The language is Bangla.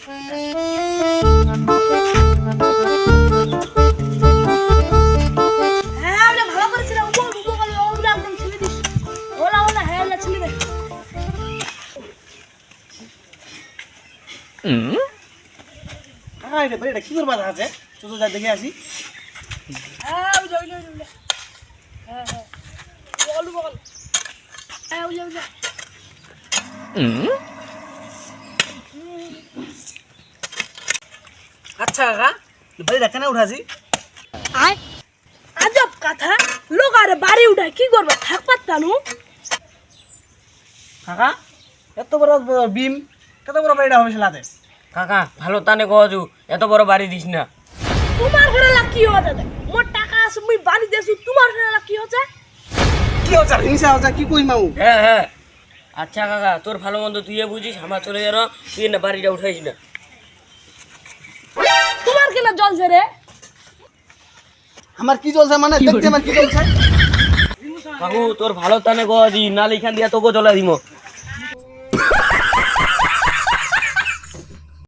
হ্যাঁ ওটা ভালো করেছিস রে উপকাল ওগুলা একদম ছেড়ে দিস ওলা ওলা হ্যাঁ ওলা ছেড়ে দে কাকা এটা কি করবা আছে চলো যা দেখে আসি। হ্যাঁ ওই ওই ওই হ্যাঁ হ্যাঁ ওলু বল হ্যাঁ ওই ওই আচ্ছা কাকা বাড়ি দেখা না উঠাছি। আয় আজব কথা লোক আরে বাড়ি উঠায় কি করবে থাকবার তানু কাকা এত বড় বিম কত বড় বাড়িটা হবে সেলাতে। কাকা ভালো তানে কজু এত বড় বাড়ি দিস না। তোমার ঘরে লাগ কি হচ্ছে মোর টাকা আছে মুই বাড়ি দেছু তোমার ঘরে লাগ কি হচ্ছে কি হচ্ছে হিংসা হচ্ছে কি কই মামু। হ্যাঁ হ্যাঁ আচ্ছা কাকা তোর ভালো মন্দ তুই বুঝিস আমার চলে যানো তুই না বাড়িটা উঠাইস না। তোমার কেনা জলছে রে আমার কি চলছে মানে দেখতে আমার কি চলছে। কাকু তোর ভালো তানে কজি নালে এখান দিয়া তোকে চলে দিমো।